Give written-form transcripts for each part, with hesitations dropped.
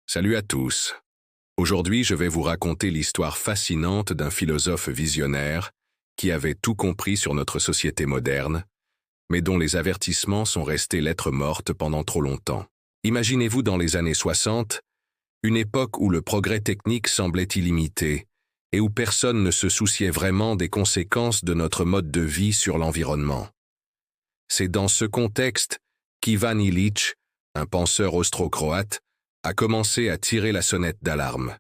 Salut à tous. Aujourd'hui, je vais vous raconter l'histoire fascinante d'un philosophe visionnaire qui avait tout compris sur notre société moderne, mais dont les avertissements sont restés lettres mortes pendant trop longtemps. Imaginez-vous dans les années 60, une époque où le progrès technique semblait illimité et où personne ne se souciait vraiment des conséquences de notre mode de vie sur l'environnement. C'est dans ce contexte qu'Ivan Illich, un penseur austro-croate, a commencé à tirer la sonnette d'alarme.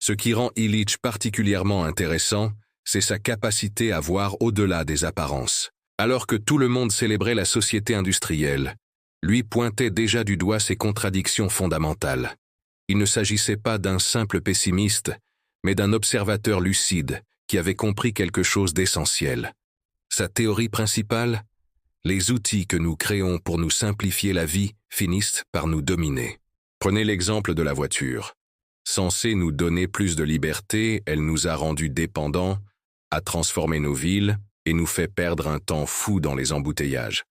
Ce qui rend Illich particulièrement intéressant, c'est sa capacité à voir au-delà des apparences. Alors que tout le monde célébrait la société industrielle, lui pointait déjà du doigt ses contradictions fondamentales. Il ne s'agissait pas d'un simple pessimiste, mais d'un observateur lucide qui avait compris quelque chose d'essentiel. Sa théorie principale ? Les outils que nous créons pour nous simplifier la vie finissent par nous dominer. Prenez l'exemple de la voiture. Censée nous donner plus de liberté, elle nous a rendus dépendants, a transformé nos villes et nous fait perdre un temps fou dans les embouteillages.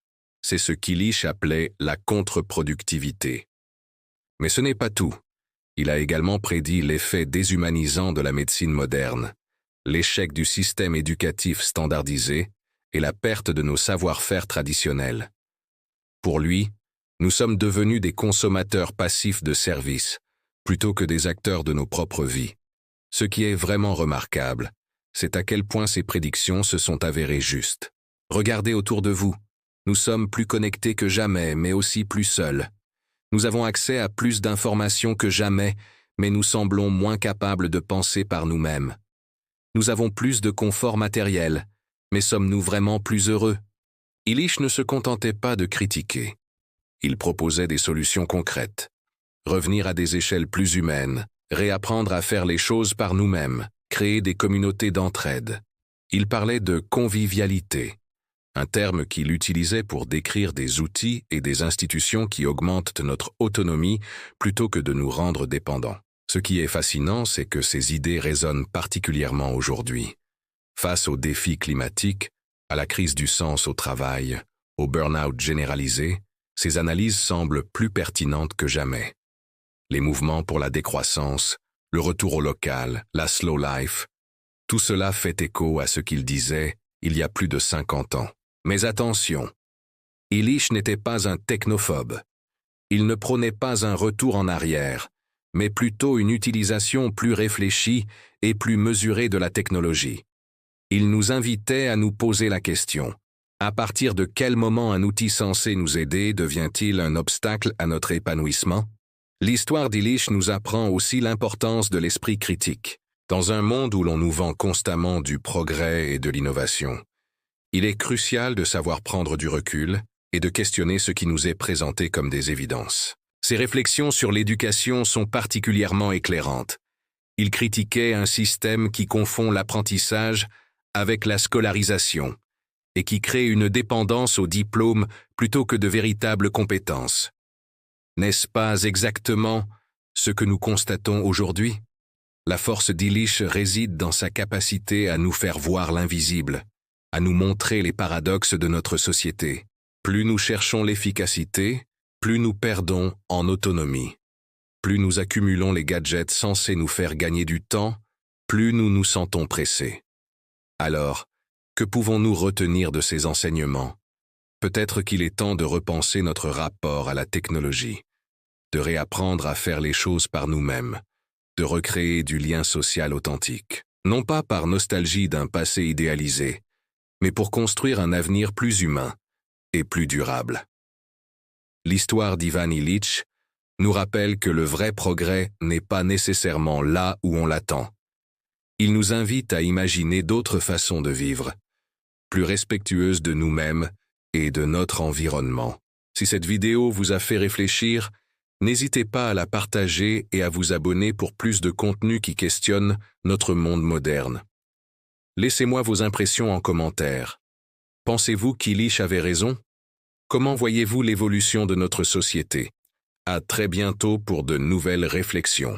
C'est ce qu'Illich appelait la contre-productivité. Mais ce n'est pas tout. Il a également prédit l'effet déshumanisant de la médecine moderne, l'échec du système éducatif standardisé et la perte de nos savoir-faire traditionnels. Pour lui, nous sommes devenus des consommateurs passifs de services, plutôt que des acteurs de nos propres vies. Ce qui est vraiment remarquable, c'est à quel point ces prédictions se sont avérées justes. Regardez autour de vous. Nous sommes plus connectés que jamais, mais aussi plus seuls. Nous avons accès à plus d'informations que jamais, mais nous semblons moins capables de penser par nous-mêmes. Nous avons plus de confort matériel, mais sommes-nous vraiment plus heureux? Illich ne se contentait pas de critiquer. Il proposait des solutions concrètes. Revenir à des échelles plus humaines, réapprendre à faire les choses par nous-mêmes, créer des communautés d'entraide. Il parlait de convivialité, un terme qu'il utilisait pour décrire des outils et des institutions qui augmentent notre autonomie plutôt que de nous rendre dépendants. Ce qui est fascinant, c'est que ces idées résonnent particulièrement aujourd'hui. Face aux défis climatiques, à la crise du sens au travail, au burn-out généralisé, ces analyses semblent plus pertinentes que jamais. Les mouvements pour la décroissance, le retour au local, la slow life, tout cela fait écho à ce qu'il disait il y a plus de 50 ans. Mais attention, Illich n'était pas un technophobe. Il ne prônait pas un retour en arrière, mais plutôt une utilisation plus réfléchie et plus mesurée de la technologie. Il nous invitait à nous poser la question. À partir de quel moment un outil censé nous aider devient-il un obstacle à notre épanouissement? L'histoire d'Illich nous apprend aussi l'importance de l'esprit critique. Dans un monde où l'on nous vend constamment du progrès et de l'innovation, il est crucial de savoir prendre du recul et de questionner ce qui nous est présenté comme des évidences. Ses réflexions sur l'éducation sont particulièrement éclairantes. Il critiquait un système qui confond l'apprentissage avec la scolarisation, et qui crée une dépendance au diplôme plutôt que de véritables compétences. N'est-ce pas exactement ce que nous constatons aujourd'hui? La force d'Illich réside dans sa capacité à nous faire voir l'invisible, à nous montrer les paradoxes de notre société. Plus nous cherchons l'efficacité, plus nous perdons en autonomie. Plus nous accumulons les gadgets censés nous faire gagner du temps, plus nous nous sentons pressés. Alors, que pouvons-nous retenir de ces enseignements? Peut-être qu'il est temps de repenser notre rapport à la technologie, de réapprendre à faire les choses par nous-mêmes, de recréer du lien social authentique. Non pas par nostalgie d'un passé idéalisé, mais pour construire un avenir plus humain et plus durable. L'histoire d'Ivan Illich nous rappelle que le vrai progrès n'est pas nécessairement là où on l'attend. Il nous invite à imaginer d'autres façons de vivre, plus respectueuses de nous-mêmes et de notre environnement. Si cette vidéo vous a fait réfléchir, n'hésitez pas à la partager et à vous abonner pour plus de contenu qui questionne notre monde moderne. Laissez-moi vos impressions en commentaire. Pensez-vous qu'Illich avait raison? Comment voyez-vous l'évolution de notre société? À très bientôt pour de nouvelles réflexions.